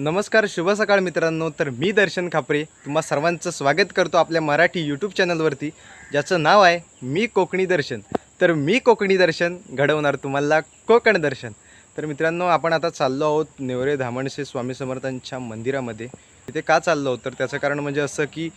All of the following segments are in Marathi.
नमस्कार, शुभ सकाळ मित्रांनो. तर मी दर्शन खापरे तुम्हा सर्वांचं स्वागत करतो आपल्या मराठी यूट्यूब चॅनलवरती, ज्याचं नाव आहे मी कोकणी दर्शन. तर मी कोकणी दर्शन घडवणार तुम्हाला कोकण दर्शन. तर मित्रांनो, आपण आता चाललो आहोत नेवरे धामणसे स्वामी समर्थांच्या मंदिरामध्ये. तिथे का चाललो आहोत तर त्याचं कारण म्हणजे असं की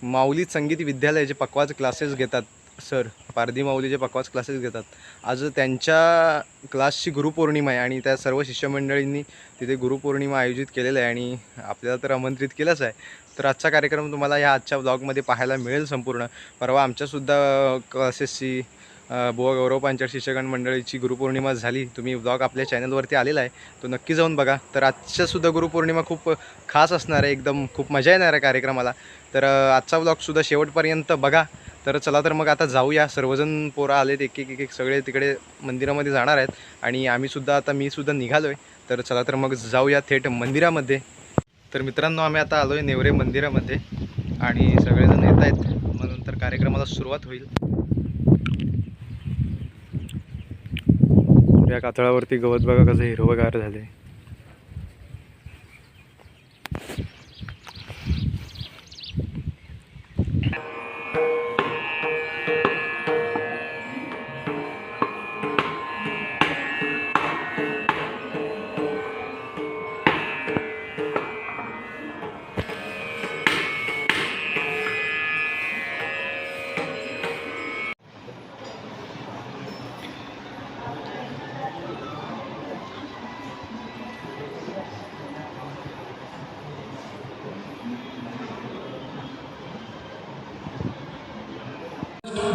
माऊली संगीत विद्यालयाचे पकवाज क्लासेस घेतात सर, पारधी माऊलीचे पकवाज क्लासेस घेतात. आज त्यांच्या क्लासची गुरुपौर्णिमा आहे आणि त्या सर्व शिष्यमंडळींनी तिथे गुरुपौर्णिमा आयोजित केलेलं आहे आणि आपल्याला तर आमंत्रित केलंच आहे. तर आजचा कार्यक्रम तुम्हाला या आजच्या ब्लॉगमध्ये पाहायला मिळेल संपूर्ण. परवा आमच्यासुद्धा क्लासेसची बुवा गौरव पांचाळ शिक्षकगण मंडळीची गुरुपौर्णिमा झाली. तुम्ही ब्लॉग आपल्या चॅनलवरती आलेला आहे, तो नक्की जाऊन बघा. तर आजच्यासुद्धा गुरुपौर्णिमा खूप खास असणार आहे, एकदम खूप मजा येणार आहे कार्यक्रमाला. तर आजचा ब्लॉगसुद्धा शेवटपर्यंत बघा. तर चला तर मग आता जाऊया. सर्वजण पोरं आलेत, एक एक एक सगळे तिकडे मंदिरामध्ये जाणार आहेत आणि मी सुद्धा निघालो आहे. तर चला तर मग जाऊया थेट मंदिरामध्ये. तर मित्रांनो, आम्ही आता आलो आहे नेवरे मंदिरामध्ये आणि सगळेजण येत आहेत, म्हणून तर कार्यक्रमाला सुरुवात होईल. या कातळावरती गवत बघा कसं हिरवंगार झाले.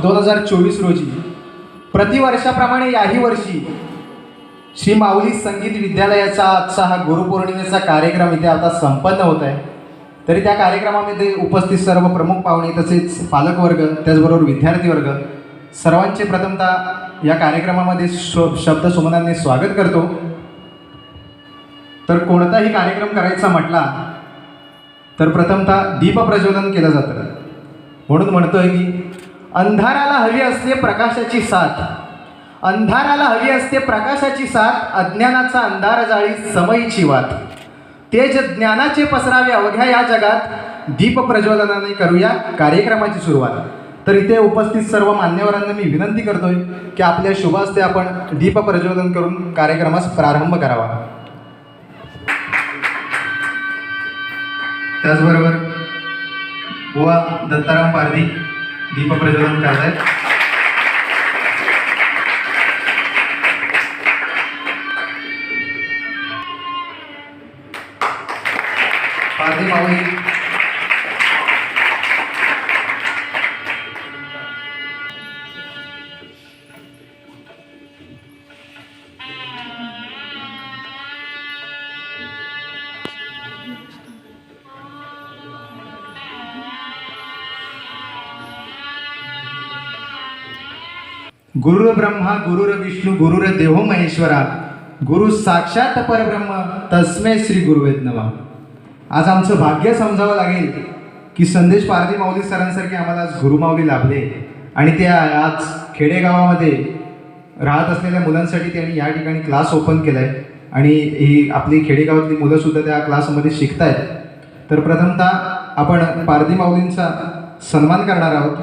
दोन 2024 रोजी प्रतिवर्षाप्रमाणे याही वर्षी श्री माऊली संगीत विद्यालयाचा आजचा हा गुरुपौर्णिमेचा कार्यक्रम इथे आता संपन्न होत आहे. तरी त्या कार्यक्रमामध्ये उपस्थित सर्व प्रमुख पाहुणे तसेच पालकवर्ग, त्याचबरोबर विद्यार्थी वर्ग, सर्वांचे प्रथमतः या कार्यक्रमामध्ये शब्द सुमनांनी स्वागत करतो. तर कोणताही कार्यक्रम करायचा म्हटला तर प्रथमतः दीप प्रज्वलन केलं जातं. म्हणून म्हणतोय की अंधाराला हवी असते प्रकाशाची साथ, अंधाराला हवी असते प्रकाशाची साथ, अज्ञानाचा अंधार जाळी समयीची वाट, तेज ज्ञानाचे पसरावे अवघ्या या जगात, दीप प्रज्वलनाने करूया कार्यक्रमाची सुरुवात. तर इथे उपस्थित सर्व मान्यवरांना मी विनंती करतोय की आपल्या शुभ हस्ते आपण दीप प्रज्वलन करून कार्यक्रमास प्रारंभ करावा. त्याचबरोबर बुवा दत्ताराम पारधी दीप प्रज्वलन करतायत. पारधी माऊली गुरुर ब्रह्मा गुरुर विष्णू गुरुर देवो महेश्वरा, गुरु साक्षात परब्रह्म तस्मै श्री गुरुवे नमः. आज आमचं भाग्य समजावं लागेल की संदेश पारधी माऊली सरांसारखे आम्हाला आज गुरुमाऊली लाभले आणि ते आज खेडेगावामध्ये राहत असलेल्या मुलांसाठी त्यांनी या ठिकाणी क्लास ओपन केला आहे आणि ही आपली खेडेगावातली मुलंसुद्धा त्या क्लासमध्ये शिकत आहेत. तर प्रथमतः आपण पारधी माऊलींचा सन्मान करणार आहोत.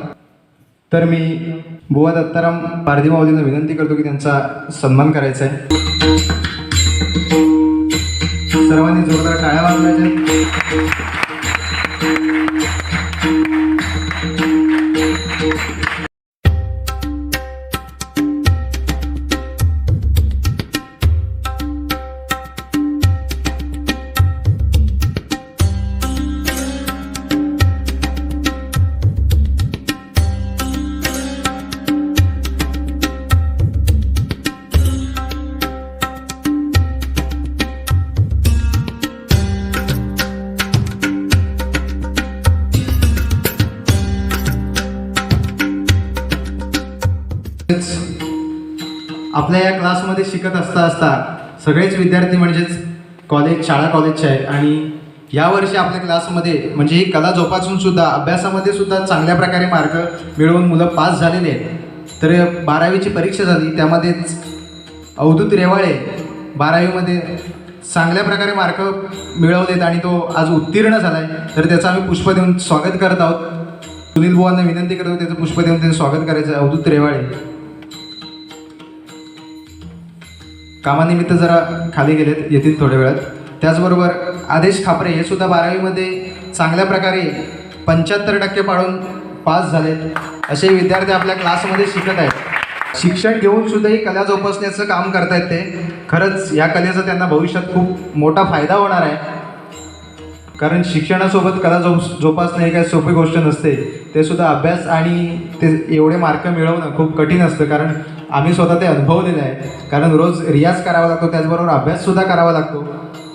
तर मी बुवा दत्ताराम पारधी माऊलींना विनंती करतो की त्यांचा सन्मान करायचा आहे. सर्वांनी जोरदार टाळ्या वाजवायच्या. आपल्या या क्लासमध्ये शिकत असता सगळेच विद्यार्थी म्हणजेच शाळा कॉलेजचे आहे आणि यावर्षी आपल्या क्लासमध्ये म्हणजे ही कला जोपासून सुद्धा अभ्यासामध्ये सुद्धा चांगल्या प्रकारे मार्क मिळवून मुलं पास झालेले आहेत. तर 12वीची परीक्षा झाली, त्यामध्येच अवधूत रेवाळे 12वीमध्ये चांगल्या प्रकारे मार्क मिळवलेत आणि तो आज उत्तीर्ण झाला आहे, तर त्याचं आम्ही पुष्प देऊन स्वागत करत आहोत. सुनील बुवांना विनंती करतो त्याचं पुष्प देऊन त्याचं स्वागत करायचं. अवधूत रेवाळे कामानिमित्त जरा खाली गेलेत, येतील थोड्या वेळात. त्याचबरोबर आदेश खापरे हे सुद्धा 12वीमध्ये चांगल्या प्रकारे 75% पाडून पास झालेत. असे विद्यार्थी आपल्या क्लासमध्ये शिकत आहेत. शिक्षण घेऊन सुद्धा ही कला जोपासण्याचं काम करतायत ते. खरंच या कलेचा त्यांना भविष्यात खूप मोठा फायदा होणार आहे, कारण शिक्षणासोबत कला जोपासणं ही काही सोपी गोष्ट नसते. ते सुद्धा अभ्यास आणि ते एवढे मार्क मिळवणं खूप कठीण असतं, कारण आम्ही स्वतः ते अनुभवलेलं आहे. कारण रोज रियाज करावा लागतो, त्याचबरोबर अभ्याससुद्धा करावा लागतो.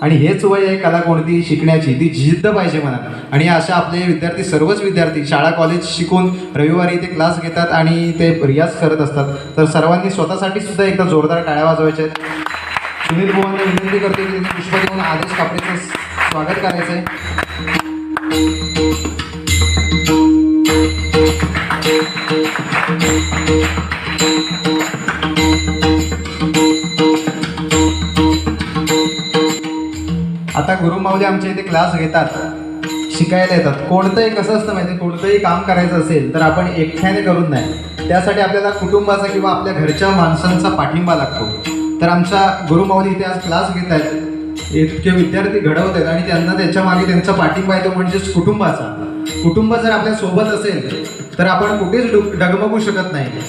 आणि हेच वय आहे कला कोणती शिकण्याची, ती जिद्द पाहिजे मनात. आणि अशा आपले विद्यार्थी, सर्वच विद्यार्थी शाळा कॉलेज शिकून रविवारी ते क्लास घेतात आणि ते रियाज करत असतात. तर सर्वांनी स्वतःसाठी सुद्धा एकदा जोरदार टाळ्या वाजवायच्या आहेत. सुनील बुवांना विनंती करतो की त्यांनी पुष्प देऊन आदेश खापरेचं स्वागत करायचं आहे. आता गुरुमाऊली आमच्या इथे क्लास घेतात, शिकायला येतात. कोणतंही कसं असतं माहिती, कोणतंही काम करायचं असेल तर आपण एकट्याने करून नाही, त्यासाठी आपल्याला कुटुंबाचा किंवा आपल्या घरच्या माणसांचा पाठिंबा लागतो. तर आमचा गुरुमाऊली इथे आज क्लास घेत आहेत, इतके विद्यार्थी घडवत आहेत आणि त्यांना त्याच्या मागे त्यांचा पाठिंबा येतो म्हणजेच कुटुंबाचा. कुटुंब जर आपल्या सोबत असेल तर आपण कुठेच डगमगू शकत नाही.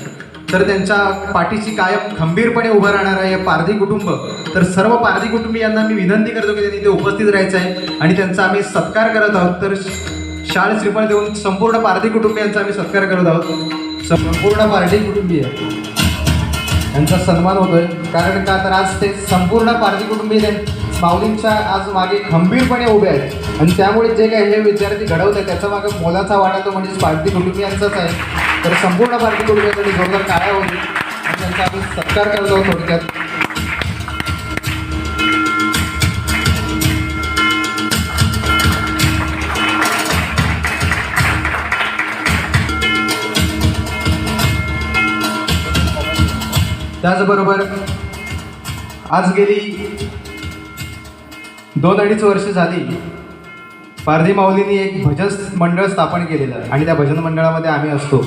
तर त्यांच्या पाठीशी कायम खंबीरपणे उभं राहणार आहे पारधी कुटुंब. तर सर्व पारधी कुटुंबियांना मी विनंती करतो की त्यांनी इथे उपस्थित राहायचं आहे आणि त्यांचा आम्ही सत्कार करत आहोत. तर शाळ श्रीफळ देऊन संपूर्ण पारधी कुटुंबियांचा आम्ही सत्कार करत आहोत. संपूर्ण पारधी कुटुंबीय यांचा सन्मान होतोय. कारण का, तर आज ते संपूर्ण पारधी कुटुंबीय माऊलींच्या आज मागे खंबीरपणे उभे आहेत आणि त्यामुळे जे काही हे विद्यार्थी घडवत आहेत त्याचा मागे मोलाचा वाटा तो म्हणजेच पारधी कुटुंबियांचाच आहे. तर संपूर्ण पारधी कुटुंबियांसाठी जोरदार टाळ्या होती आणि त्यांचा आम्ही सत्कार करतो थोडक्यात. त्याचबरोबर आज गेली 2-2.5 वर्ष झाली पारधी माऊलींनी एक भजन मंडळ स्थापन केलेलं आणि त्या भजन मंडळामध्ये आम्ही असतो.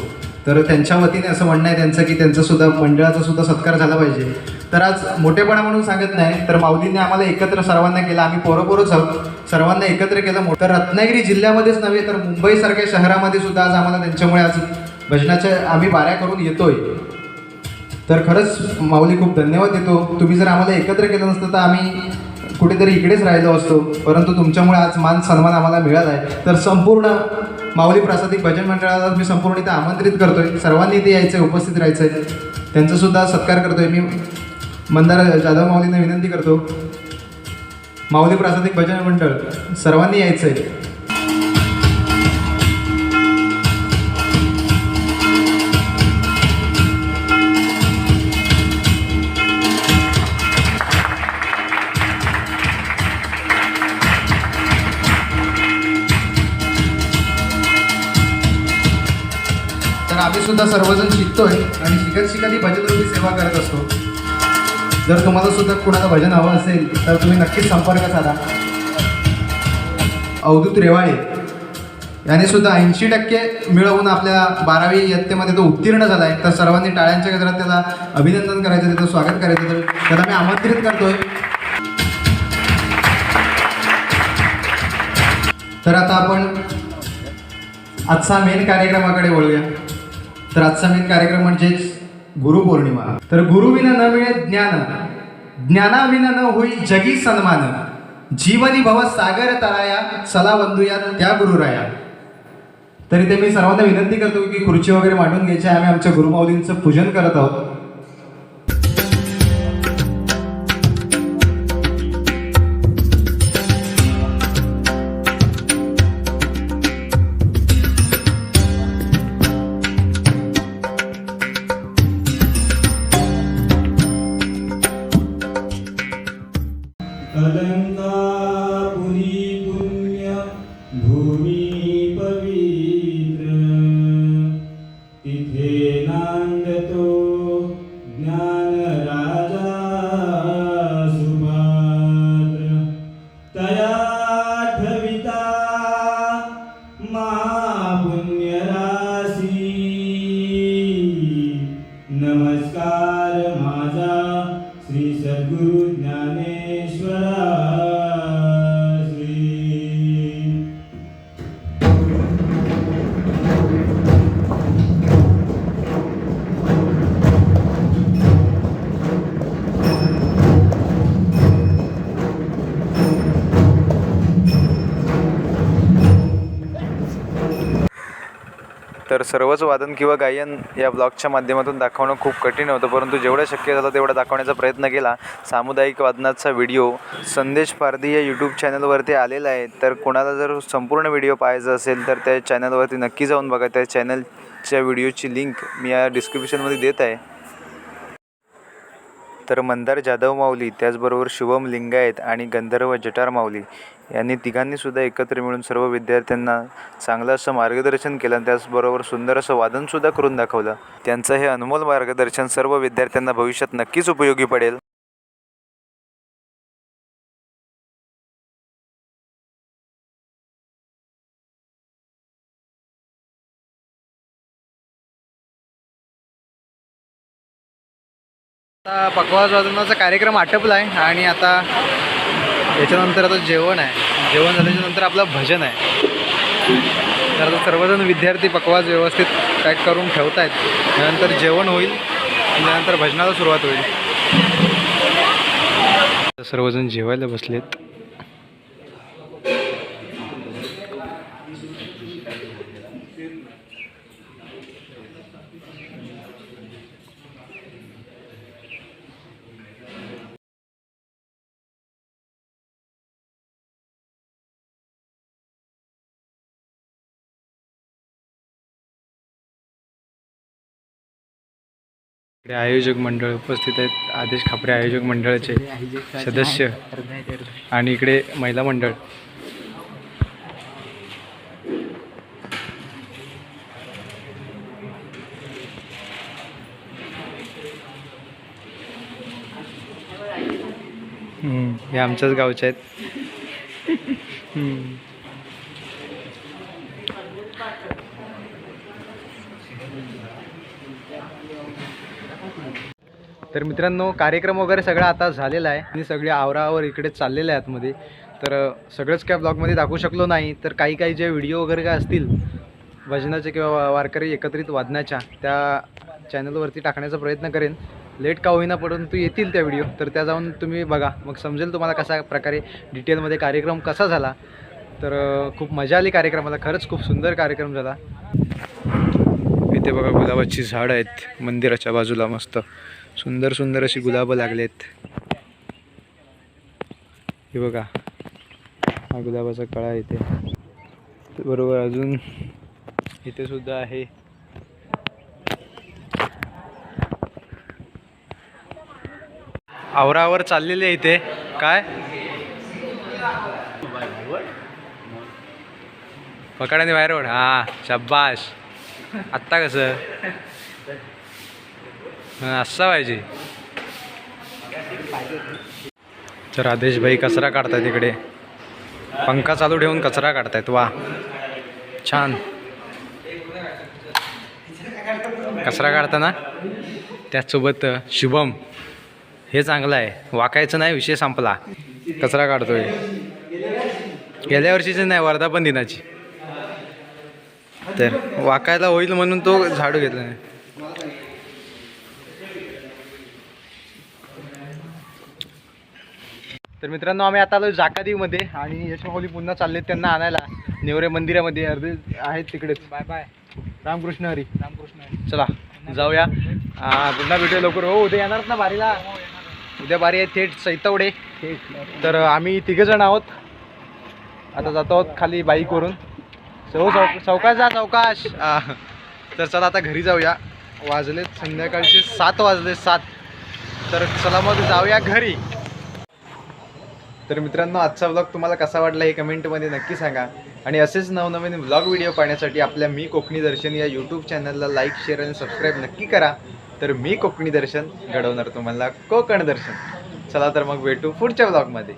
तर त्यांच्या वतीने असं म्हणणं आहे त्यांचं की त्यांचासुद्धा मंडळाचा सुद्धा सत्कार झाला पाहिजे. तर आज मोठेपणा म्हणून सांगत नाही, तर माऊलींनी आम्हाला एकत्र सर्वांना केलं. आम्ही पोरंच आहोत, सर्वांना एकत्र केलं. तर रत्नागिरी जिल्ह्यामध्येच नव्हे तर मुंबईसारख्या शहरामध्ये सुद्धा आज आम्हाला त्यांच्यामुळे आज भजनाच्या आम्ही बाऱ्या करून येतोय. तर खरंच माऊली खूप धन्यवाद देतो. तुम्ही जर आम्हाला एकत्र केलं नसतं तर आम्ही कुठेतरी इकडेच राहिलो असतो, परंतु तुमच्यामुळे आज मान सन्मान आम्हाला मिळाला आहे. तर संपूर्ण माऊली प्रासादिक भजन मंडळाला मी संपूर्ण इथे आमंत्रित करतोय. सर्वांनी इथे यायचं आहे, उपस्थित राहायचं आहे. त्यांचासुद्धा सत्कार करतोय. मी मंदार जाधव माऊलींना विनंती करतो, माऊली प्रासादिक भजन मंडळ सर्वांनी यायचं आहे. तर आम्ही सुद्धा सर्वजण शिकतोय आणि शिकत ही भजनरूपी सेवा करत असतो. जर तुम्हाला सुद्धा कुणाला भजन हवं असेल तर तुम्ही नक्कीच संपर्क साधा. अवधूत रेवाळे याने सुद्धा 80% मिळवून आपल्या 12वी इयत्तेमध्ये तो उत्तीर्ण झाला आहे. तर सर्वांनी टाळ्यांच्या गजरात त्याला अभिनंदन करायचं, त्याचं स्वागत करायचं. तर त्याला मी आमंत्रित करतोय. तर आता आपण आजचा मेन कार्यक्रमाकडे वळूया. तर आजचा मेन कार्यक्रम म्हणजेच गुरुपौर्णिमा. तर गुरुविना न मिळे ज्ञान, ज्ञानाविना न होई जगी सन्मान, जीवनी भव सागर तळाया, चला वंदूया त्या गुरुराया. तर इथे मी सर्वांना विनंती करतो की खुर्ची वगैरे मांडून घ्यायची. आम्ही आमच्या गुरुमाऊलींचं पूजन करत आहोत. अलंकापुरी पुण्य भूमी पवित्र, तिथे नांदतो तर सर्वच वादन किंवा गायन या ब्लॉगच्या माध्यमातून दाखवणं खूप कठीण होतं, परंतु जेवढं शक्य झालं तेवढं दाखवण्याचा प्रयत्न केला. सामुदायिक वादनाचा व्हिडिओ संदेश पारधी या यूट्यूब चॅनलवरती आलेला आहे. तर कोणाला जर संपूर्ण व्हिडिओ पाहायचा असेल तर त्या चॅनलवरती नक्की जाऊन बघा. त्या चॅनलच्या व्हिडिओची लिंक मी या डिस्क्रिप्शनमध्ये देत आहे. तर मंदार जाधव माऊली, त्याचबरोबर शुभम लिंगायत आणि गंधर्व जटार माऊली यांनी तिघांनीसुद्धा एकत्र मिळून सर्व विद्यार्थ्यांना चांगलं असं मार्गदर्शन केलं आणि त्याचबरोबर सुंदर असं वादनसुद्धा करून दाखवलं. त्यांचं हे अनमोल मार्गदर्शन सर्व विद्यार्थ्यांना भविष्यात नक्कीच उपयोगी पडेल. आता पकवाज वादनाचा कार्यक्रम आटपला आहे आणि आता याच्यानंतर आता जेवण आहे. जेवण झाल्याच्या नंतर आपलं भजन आहे. तर आता सर्वजण विद्यार्थी पकवाज व्यवस्थित पॅक करून ठेवत आहेत. त्यानंतर जेवण होईल आणि त्यानंतर भजनाला सुरुवात होईल. सर्वजण जेवायला बसलेत. इकडे आयोजक मंडळ उपस्थित आहेत. आदेश खापरे आयोजक मंडळाचे सदस्य आणि इकडे महिला मंडळ. हे आमच्याच गावचे आहेत. तर मित्रांनो, कार्यक्रम वगैरे सगळा आता झालेला आहे आणि सगळे आवरावर इकडे चाललेले आहेत आतमध्ये. तर सगळंच काय ब्लॉगमध्ये दाखवू शकलो नाही. तर काही काही जे व्हिडिओ वगैरे काय असतील भजनाचे किंवा वारकरी एकत्रित वादनाच्या, त्या चॅनलवरती टाकण्याचा प्रयत्न करेन. लेट का होईना परंतु येतील त्या व्हिडिओ. तर त्या जाऊन तुम्ही बघा, मग समजेल तुम्हाला कशा प्रकारे डिटेलमध्ये कार्यक्रम कसा झाला. तर खूप मजा आली कार्यक्रमाला. खरंच खूप सुंदर कार्यक्रम झाला. इथे बघा गुलाबाची झाडं आहेत मंदिराच्या बाजूला. मस्त सुंदर सुंदर अशी गुलाबं लागलेत. हे बघा, हा गुलाबाचा कळा इथे. बरोबर अजून इथे सुद्धा आहे. आवरावर चाललेले आहे इथे. काय पकडाने बाहेर ओढ. हा शाबाश. आत्ता कसं असं पाहिजे. तर आदेश भाई कचरा काढतायत इकडे. पंखा चालू ठेवून कचरा काढतायत. वा, छान. कचरा काढताना त्याचसोबत शुभम, हे चांगलं आहे. वाकायचं नाही, विषय संपला. कचरा काढतोय. गेल्या वर्षीची नाही, वर्धापन दिनाची. तर वाकायला होईल म्हणून तो झाडू घेतला नाही. तर मित्रांनो, आम्ही आता आलो जाकादीमध्ये आणि यशमाऊली पुन्हा चाललेत त्यांना आणायला नेवरे मंदिरामध्ये. अर्धे आहेत तिकडेच. Bye bye. रामकृष्ण हरी. रामकृष्ण हरी. चला जाऊया. पुन्हा भेटूया लवकर. हो, उद्या येणार ना बारीला. उद्या बारी आहे थेट सैतवडे. तर आम्ही तिघंजण आहोत. आता जातो आहोत खाली बाईकवरून. चौकाश जा, चौकाश. तर चला आता घरी जाऊया. वाजलेत संध्याकाळचे 7 वाजले 7. तर चला मग जाऊया घरी. तर मित्रांनो, आजचा व्लॉग तुम्हाला कसा वाटला हे कमेंटमध्ये नक्की सांगा. आणि असेच नवनवीन व्लॉग व्हिडिओ पाहण्यासाठी आपल्या मी कोकणी दर्शन या यूट्यूब चॅनलला लाईक, शेअर आणि सबस्क्राईब नक्की करा. तर मी कोकणी दर्शन घडवणार तुम्हाला कोकण दर्शन. चला तर मग भेटू पुढच्या व्लॉगमध्ये.